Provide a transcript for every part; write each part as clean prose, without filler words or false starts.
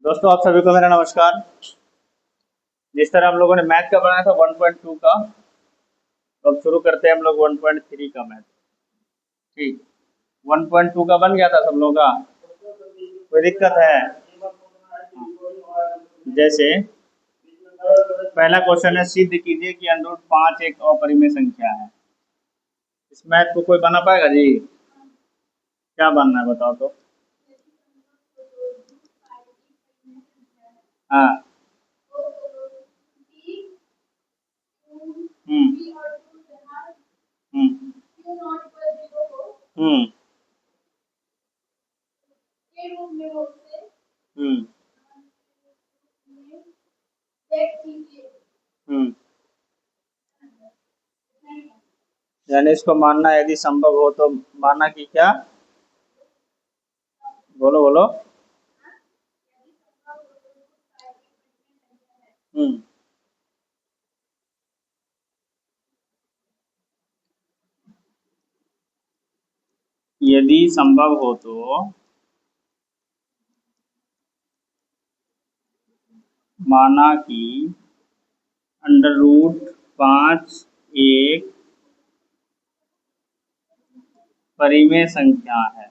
दोस्तों आप सभी को मेरा नमस्कार। जिस तरह हम लोगों ने मैथ का बनाया था 1.2 का, तो अब शुरू करते हैं हम लोग 1.3 का मैथ। ठीक, 1.2 का बन गया था सब लोगों का, कोई दिक्कत है? जैसे पहला क्वेश्चन है, सिद्ध कीजिए कि अंडर 5 एक अपरिमेय संख्या है। इस मैथ को कोई बना पाएगा जी? क्या बनना है बताओ तो। हाँ। हम्म। हम्म। हम्म। हम्म। हम्म। यानी इसको मानना यदि संभव हो तो मानना कि क्या? बोलो बोलो। हम्म। यदि संभव हो तो माना कि अंडर रूट 5 एक परिमेय संख्या है,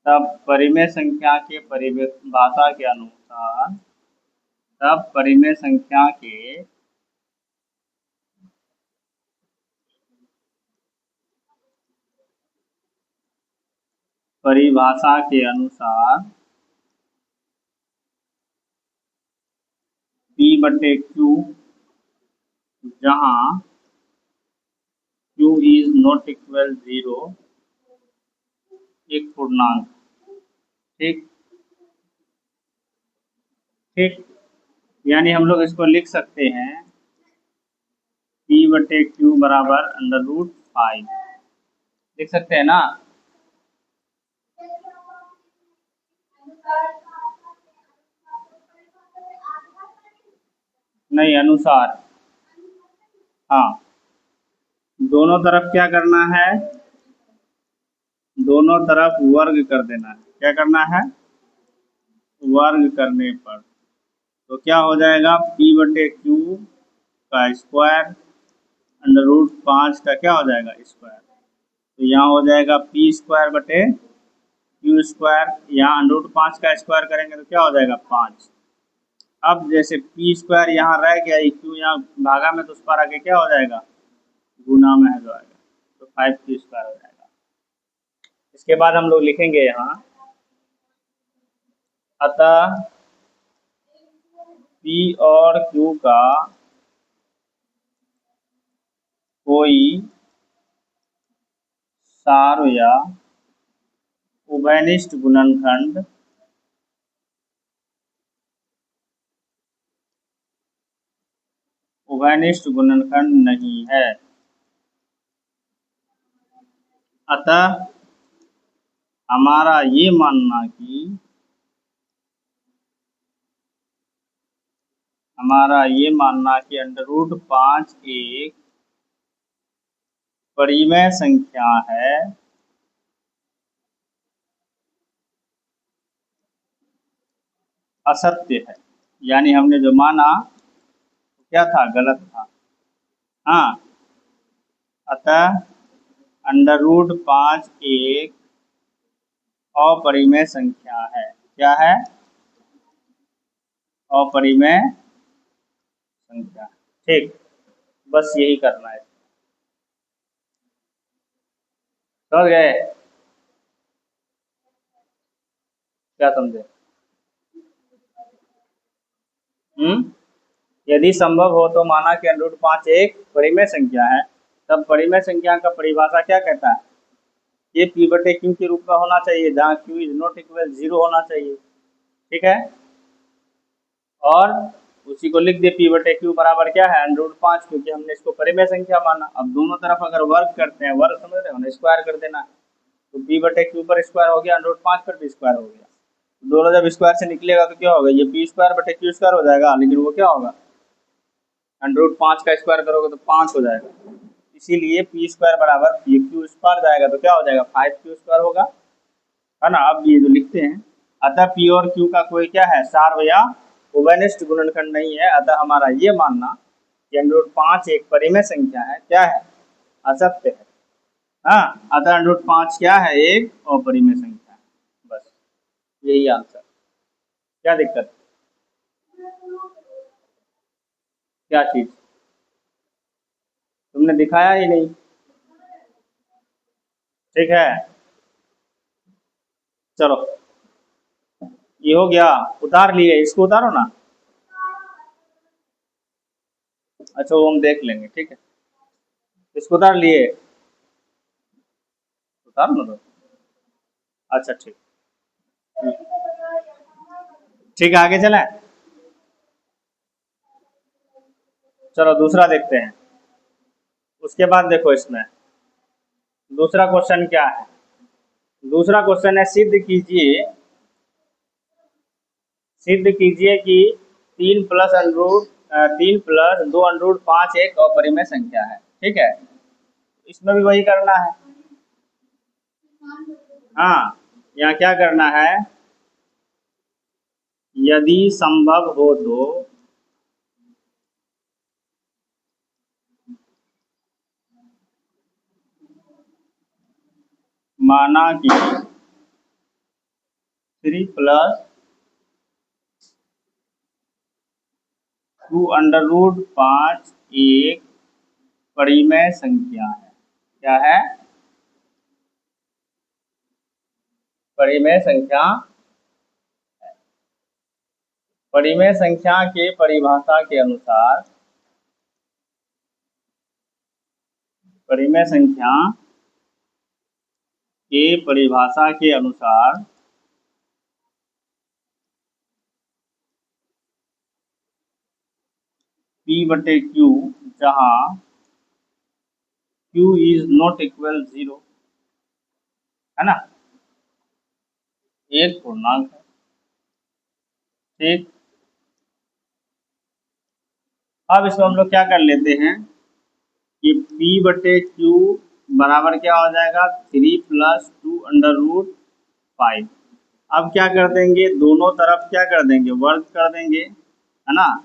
तब परिमेय संख्या के परिभाषा के अनुसार तब परिमेय संख्या के परिभाषा के अनुसार P/Q, जहां Q इज नॉट इक्वल 0, एक पूर्णांक। ठीक ठीक, यानी हम लोग इसको लिख सकते हैं P/Q बराबर अंडर रूट 5, लिख सकते हैं ना? नहीं, अनुसार। हाँ, दोनों तरफ क्या करना है? दोनों तरफ वर्ग कर देना है। क्या करना है? वर्ग करने पर तो क्या हो जाएगा? P/Q का स्क्वायर अंडर रूट 5 का क्या हो जाएगा? स्क्वायर। तो यहाँ हो जाएगा P² / Q²। यहाँ अंडर रूट 5 का स्क्वायर करेंगे तो क्या हो जाएगा? 5। अब जैसे P² यहाँ रह गया, Q यहाँ भागा में, तो उस पर आके क्या हो जाएगा? गुना में हो जाएगा, तो 5Q² हो जाएगा। इसके बाद हम लोग लिखेंगे यहाँ, अतः P और Q का कोई सार या उभयनिष्ठ गुणनखंड नहीं है। अतः हमारा ये मानना कि अंडर रूट 5 एक परिमेय संख्या है, असत्य है। यानी हमने जो माना क्या था? गलत था। हाँ, अतः अंडर रूट 5 एक अपरिमेय संख्या है। क्या है? अपरिमेय संख्या। ठीक, बस यही करना है। समझ गए? क्या समझे? यदि संभव हो तो माना कि अंडर रूट 5 एक परिमेय संख्या है, तब परिमेय संख्या का परिभाषा क्या कहता है? ये P/Q के रूप में होना चाहिए, जहाँ Q इज नॉट इक्वल 0 होना चाहिए। ठीक है, और उसी को लिख दे P/Q बराबर क्या है? अंडर रूट 5, क्योंकि हमने इसको परिमेय संख्या माना। अब दोनों तरफ अगर वर्ग करते हैं, वर्ग समझ रहे हो ना, स्क्वायर कर देना, तो P/Q पर स्क्वायर हो गया, अंडर रूट 5 पर भी स्क्वायर हो गया। दोनों जब स्क्वायर से निकलेगा तो क्या होगा? ये P²/Q² हो जाएगा, लेकिन वो क्या होगा? अंडर रूट 5 का स्क्वायर करोगे तो 5 हो जाएगा। इसीलिए P² बराबर Q² जाएगा, तो क्या हो जाएगा? 5Q² होगा। है ना। अब ये जो लिखते हैं, अतः पी और क्यू का कोई क्या है, सार्व या उभयनिष्ठ गुणनखंड नहीं है। अतः हमारा ये मानना कि अंडर रूट 5 एक परिमेय संख्या है, क्या है, असत्य है। हाँ, अतः अंडर रूट 5 क्या है, एक अपरिमेय संख्या है। बस यही आंसर। क्या दिक्कत, क्या चीज, तुमने दिखाया ही नहीं। ठीक है, चलो ये हो गया, उतार लिए, इसको उतारो ना। अच्छा वो हम देख लेंगे, ठीक है, इसको उतार लिए, उतार लो तो। अच्छा ठीक, ठीक है, आगे चलें। चलो दूसरा देखते हैं। उसके बाद देखो इसमें दूसरा क्वेश्चन क्या है। दूसरा क्वेश्चन है, सिद्ध कीजिए कि 3 प्लस अंडरूट 3 + 2 √5 एक अपरिमेय संख्या है। ठीक है, इसमें भी वही करना है। हाँ, यहाँ क्या करना है, यदि संभव हो तो माना कि 3 + 2 √5 एक परिमेय संख्या है। क्या है, परिमेय संख्या। परिमेय संख्या के परिभाषा के अनुसार, परिमेय संख्या के परिभाषा के अनुसार P/Q, जहाँ Q इज नॉट इक्वल 0, है ना, एक पूर्णांक है। ठीक, अब इसको हम लोग क्या कर लेते हैं कि P/Q बराबर क्या हो जाएगा, 3 + 2 √5। अब क्या कर देंगे, दोनों तरफ क्या कर देंगे, वर्ग कर देंगे, है ना।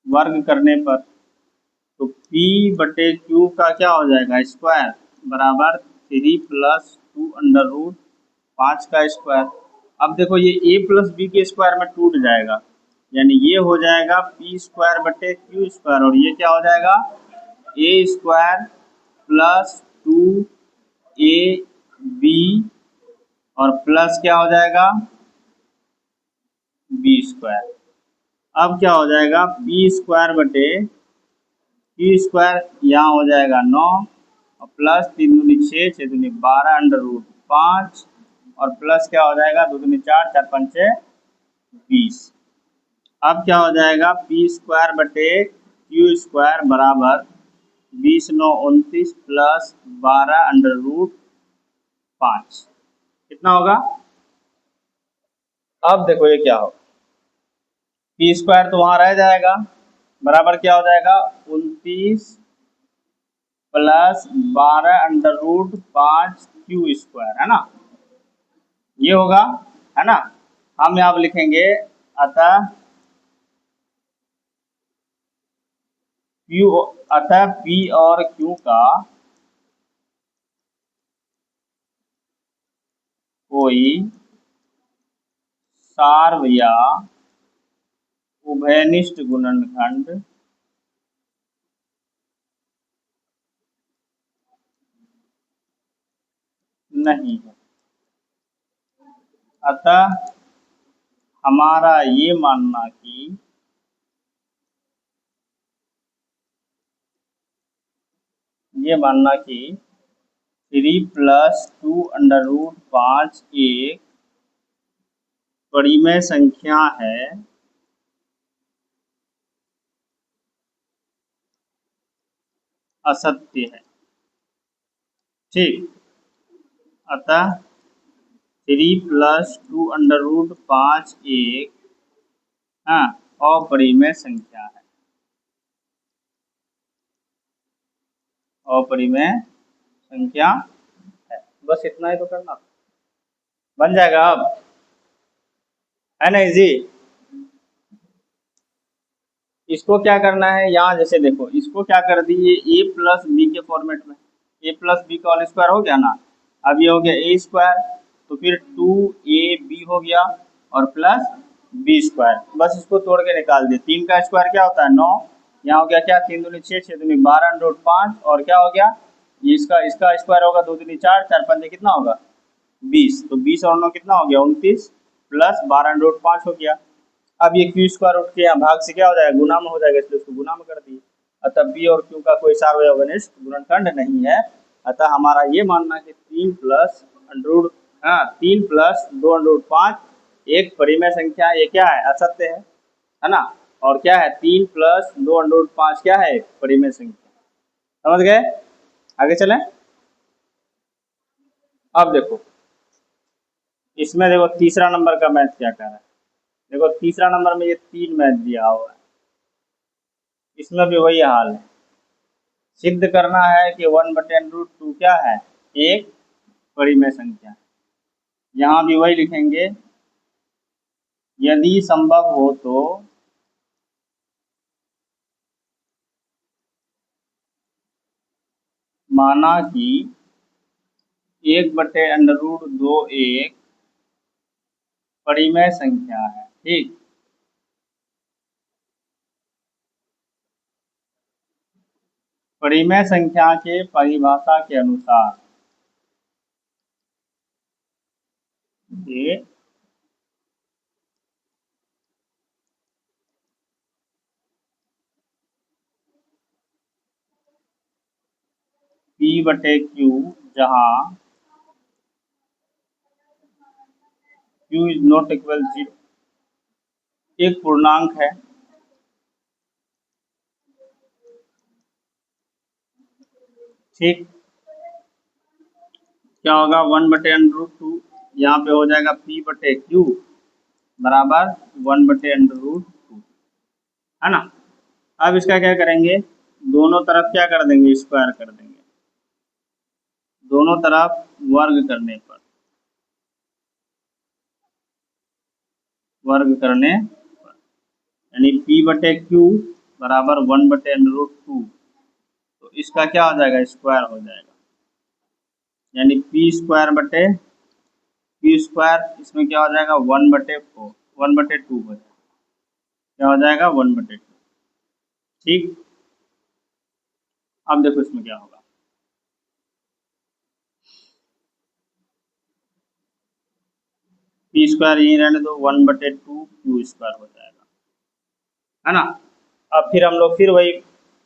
वर्ग करने पर तो P/Q का क्या हो जाएगा, स्क्वायर बराबर 3 + 2 √5 का स्क्वायर। अब देखो ये a + b के स्क्वायर में टूट जाएगा, यानी ये हो जाएगा P² / Q², और ये क्या हो जाएगा, a² + 2ab, और प्लस क्या हो जाएगा, b²। अब क्या हो जाएगा, b²/Q², यहाँ हो जाएगा 9, और प्लस 3 दूनी 6, 6 दूनी 12 √5, और प्लस क्या हो जाएगा, 2 दूनी 4, 4 पंचे 20। अब क्या हो जाएगा, P²/Q² बराबर 20 9 29 प्लस 12 √5, कितना होगा। अब देखो ये क्या हो, P² तो वहां रह जाएगा, बराबर क्या हो जाएगा, 29 प्लस 12 √5Q², है ना, ये होगा, है ना। हम यहाँ पर लिखेंगे, अतः P और Q का कोई सार्व या उभयनिष्ठ गुणनखंड नहीं है। अतः हमारा ये मानना कि 3 + 2 एक परिमेय संख्या है, असत्य है। ठीक, अतः 3 + 2 एक अपरिमेय संख्या है, अपरिमेय संख्या है। बस इतना ही तो करना था। बन जाएगा अब, है ना इजी। इसको क्या करना है, यहाँ जैसे देखो इसको क्या कर दिए ए प्लस बी के फॉर्मेट में, ए प्लस बी का होल स्क्वायर हो गया ना। अब ये हो गया ए स्क्वायर, तो फिर 2ab हो गया और प्लस बी स्क्वायर, बस इसको तोड़ के निकाल दिए। 3 का स्क्वायर क्या होता है 9, यहाँ हो गया क्या 3 दूनी 6, 6 दूनी 12 अंडर रूट 5 और क्या हो गया ये इसका स्क्वायर होगा 2 दूनी 4, 4 पंजे कितना होगा 20, तो 20 और 9 कितना हो गया 29 प्लस 12 अंडर रूट 5 हो गया। अब ये क्यू स्क्वायर रूट के यहाँ भाग से क्या हो जाएगा गुना में हो जाएगा, इसलिए उसको गुना में कर दिए। अतः बी और क्यू का कोई सार्वजनिक गुणनखंड नहीं है। अतः हमारा ये मानना है कि 3 प्लस अंडर, हाँ 3 प्लस 2 अंडर रूट 5 एक परिमेय संख्या है, ये क्या है असत्य है ना। और क्या है 3 प्लस 2 अंडर रूट 5 क्या है परिमेय संख्या। समझ गए, आगे चलें। अब देखो इसमें देखो तीसरा नंबर का मैथ क्या कर रहा है। देखो तीसरा नंबर में ये 3 मैथ दिया हुआ है, इसमें भी वही हाल है। सिद्ध करना है कि 1/√2 क्या है एक परिमेय संख्या। यहाँ भी वही लिखेंगे, यदि संभव हो तो माना कि 1/√2 एक परिमेय संख्या है, ठीक। परिमेय संख्या के परिभाषा के अनुसार ये P/Q जहाँ Q इज नॉट इक्वल 0 एक पूर्णांक है, ठीक। क्या होगा 1/√2, यहाँ पे हो जाएगा P/Q बराबर 1/√2, है ना। अब इसका क्या करेंगे, दोनों तरफ क्या कर देंगे स्क्वायर कर देंगे, दोनों तरफ वर्ग करने पर, वर्ग करने पर यानी P/Q बराबर 1/√2, तो इसका क्या हो जाएगा स्क्वायर हो जाएगा, यानी P² इसमें क्या हो जाएगा 1/4 1/2 हो जाएगा, क्या हो जाएगा 1/2, ठीक। अब देखो इसमें क्या होगा, P² यही रहने दो 1/2 Q² हो जाएगा, है ना। अब फिर हम लोग फिर वही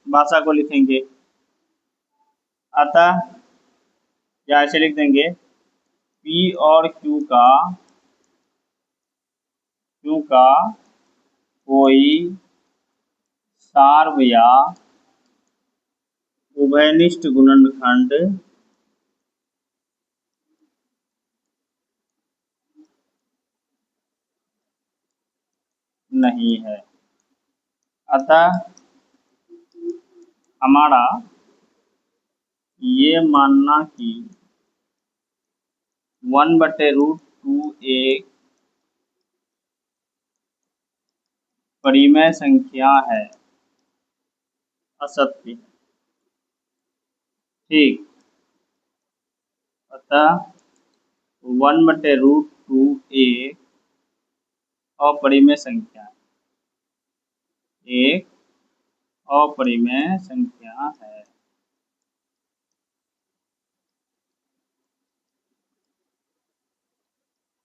भाषा को लिखेंगे, अतः या ऐसे लिख देंगे P और Q का कोई सार्व या उभयनिष्ठ गुणनखंड नहीं है। अतः हमारा ये मानना कि 1/√2 एक परिमेय संख्या है असत्य है, ठीक। अतः 1/√2 एक अपरिमेय संख्या है, एक अपरिमेय संख्या है।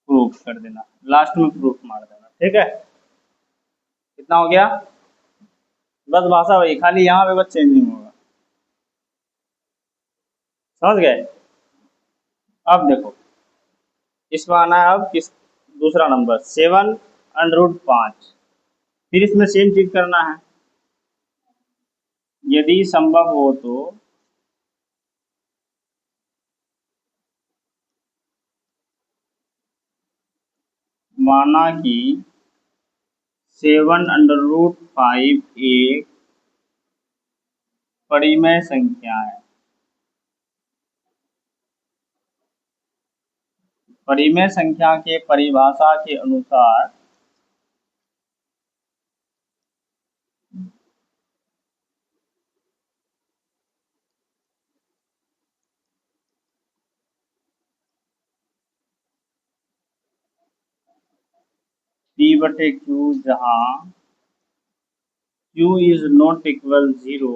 प्रूफ कर देना, लास्ट में प्रूफ मार देना, ठीक है। कितना हो गया, बस भाषा वही, खाली यहाँ पे बस चेंजिंग होगा, समझ गए। अब देखो इसमें आना है अब किस दूसरा नंबर 7√5, फिर इसमें सेम चीज करना है, यदि संभव हो तो माना कि 7√5 एक परिमेय संख्या है, परिमेय संख्या के परिभाषा के अनुसार P बटे Q जहाँ Q इज नॉट इक्वल 0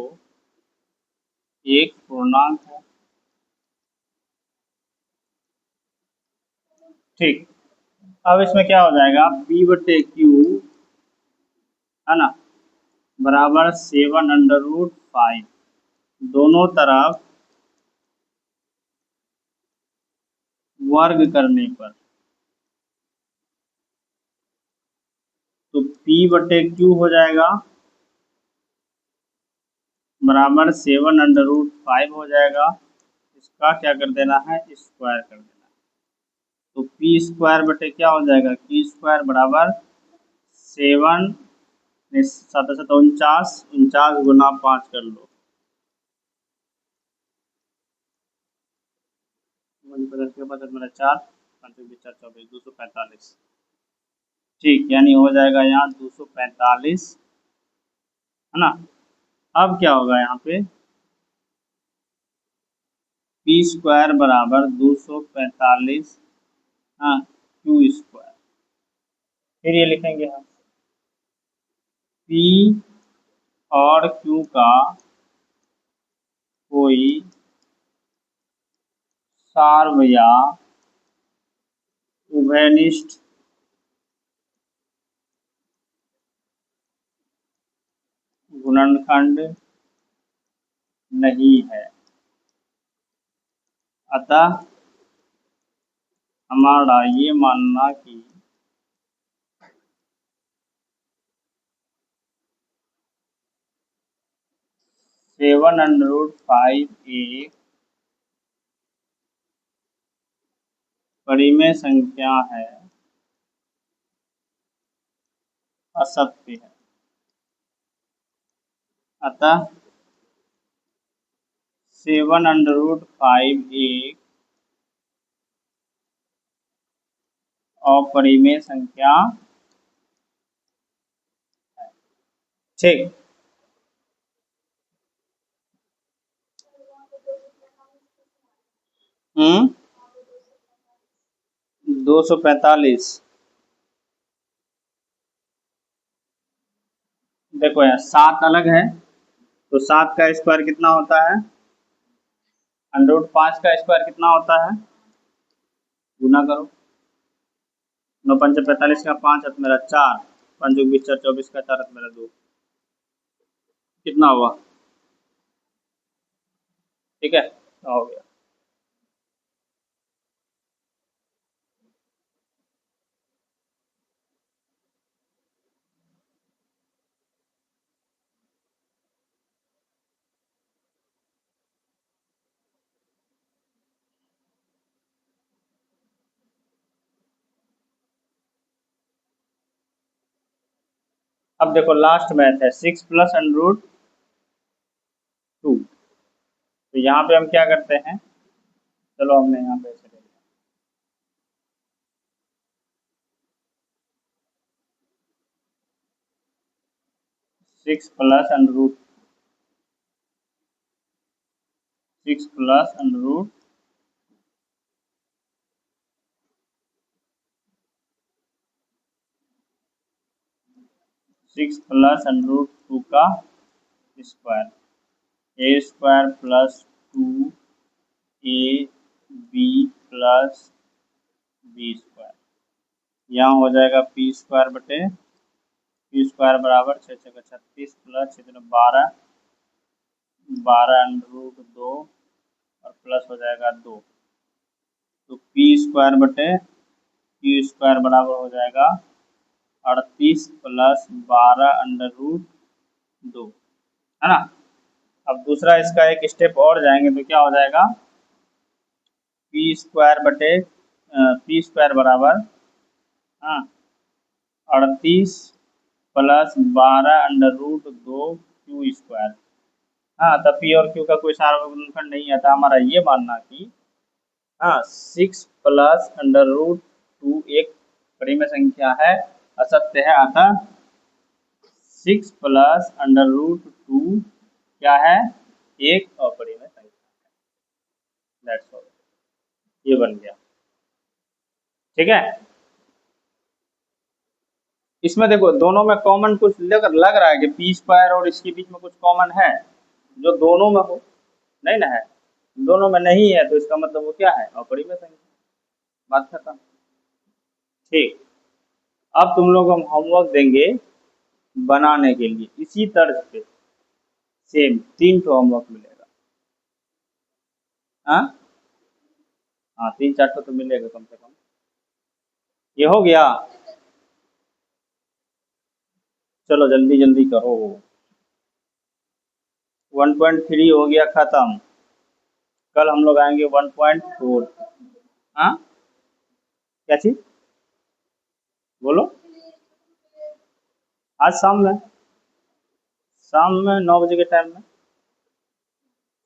एक पूर्णांक है। ठीक, अब इसमें क्या हो जाएगा, P बटे Q है ना बराबर 7/5 दोनों तरफ वर्ग करने पर, तो P बटे Q हो जाएगा बराबर 7/5 हो जाएगा। इसका क्या कर देना है, स्क्वायर कर देना है। तो पी स्क्वायर बटे क्या हो जाएगा, Q स्क्वायर बराबर 7 7 49 49 गुना 5 कर लो, 4 5 4 24 245। ठीक, यानी हो जाएगा यहाँ 245 है ना। अब क्या होगा यहाँ पे, पी स्क्वायर बराबर 245 हाँ Q स्क्वायर। फिर ये लिखेंगे हम P और Q का कोई सार्व या उभयनिष्ठ गुणनखंड नहीं है, अतः हमारा ये मानना कि (7/5) एक परिमेय संख्या है, असत्य है। अतः 7/5 एक अपरिमेय संख्या है। ठीक, 245। देखो यार 7 अलग है, तो 7 का स्क्वायर कितना होता है, √5 का स्क्वायर कितना होता है, गुना करो, 9 5 45 का 5 हाथ मेरा 4 5 20 4 24 का 4 हाथ मेरा 2, कितना हुआ, ठीक है हो गया। अब देखो लास्ट मैथ है 6 + √2। तो यहाँ पे हम क्या करते हैं, चलो हमने यहाँ पे ऐसे ले लिया 6 + √6 + √2 6 + √2 का स्क्वायर, a² + 2ab + b²। यहाँ हो जाएगा p² बटे p² बराबर 6 × 36 + 6 × 12 12 √2 और प्लस हो जाएगा 2। तो p² बटे q² बराबर हो जाएगा 38 + 12 √2 है ना। अब दूसरा इसका एक स्टेप और जाएंगे तो क्या हो जाएगा, p² बटे p² बराबर 38 + 12 √2 Q²। हाँ, तब P और Q का कोई सार्वगुणनखंड नहीं आता। हमारा ये मानना कि हाँ 6 प्लस अंडर रूट 2 एक परिमेय संख्या है, असत्य है, अतः 6 प्लस अंडर रूट 2 क्या है, एक अपरिमेय संख्या है। दैट्स ऑल, ये बन गया। ठीक है, इसमें देखो दोनों में कॉमन कुछ लग रहा है कि पी स्क्वायर और इसके बीच में कुछ कॉमन है जो दोनों में हो, नहीं ना है, दोनों में नहीं है तो इसका मतलब वो क्या है, अपरिमेय संख्या। बात खत्म। ठीक, अब तुम लोग हम होमवर्क देंगे बनाने के लिए इसी तर्ज पे, सेम 3 ठो होमवर्क मिलेगा। हाँ हाँ 3-4 ठो तो मिलेगा कम से कम। ये हो गया, चलो जल्दी जल्दी करो। 1.3 हो गया खत्म, कल हम लोग आएंगे 1.4। हाँ क्या चीज बोलो, आज शाम में 9 बजे के टाइम में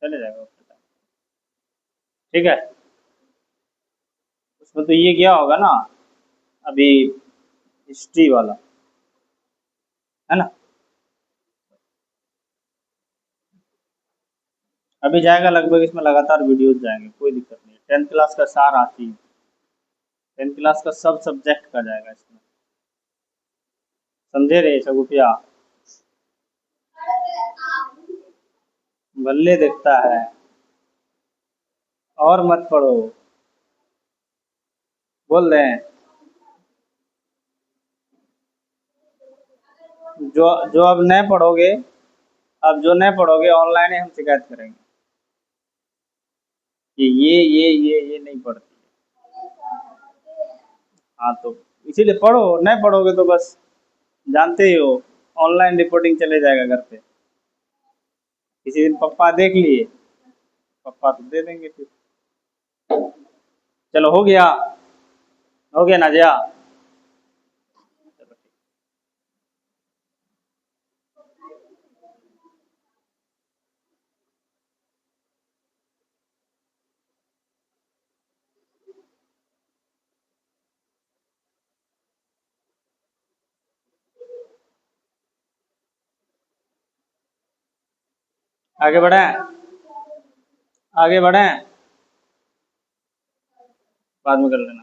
चले जाएगा उसके टाइम। ठीक है, उसमें तो ये गया होगा ना अभी, हिस्ट्री वाला, है ना, अभी जाएगा लगभग, इसमें लगातार वीडियोस जाएंगे, कोई दिक्कत नहीं। 10th क्लास का सारा चीज, 10th क्लास का सब सब्जेक्ट का जाएगा इसमें, समझे रे सगुटिया, बल्ले देखता है। और मत पढ़ो, बोल रहे हैं, जो जो अब नहीं पढ़ोगे, अब जो नहीं पढ़ोगे ऑनलाइन ही हम शिकायत करेंगे कि ये नहीं पढ़ती है। हाँ तो इसीलिए पढ़ो, नहीं पढ़ोगे तो बस जानते ही हो, ऑनलाइन रिपोर्टिंग चले जाएगा घर पे। किसी दिन पप्पा देख लिए, पप्पा तो दे देंगे फिर। चलो हो गया नाजिया। चलो ठीक। आगे बढ़े, आगे बढ़े, बाद में कर लेना।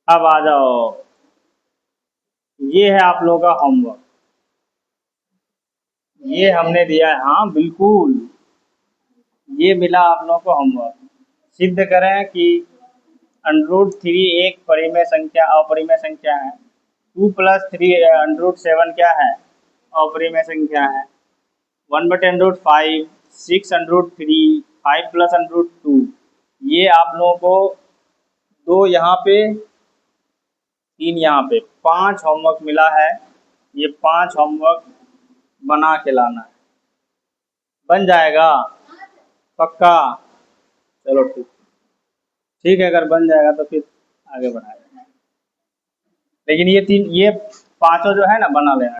अब आ जाओ, ये है आप लोगों का होमवर्क, ये हमने दिया है, हाँ बिल्कुल, ये मिला आप लोगों को होमवर्क। सिद्ध करें कि √3 एक परिमेय संख्या, अपरिमेय संख्या है। 2 प्लस 3 √7 क्या है, अपरिमेय संख्या है। 1/√5, 6√3, 5 प्लस √2, ये आप लोगों को 2 यहाँ पे, 3 यहाँ पे, 5 होमवर्क मिला है। ये 5 होमवर्क बना के लाना है, बन जाएगा पक्का। चलो ठीक, ठीक है, अगर बन जाएगा तो फिर आगे बढ़ाएगा, लेकिन ये 3 ये 5 जो है ना बना लेना।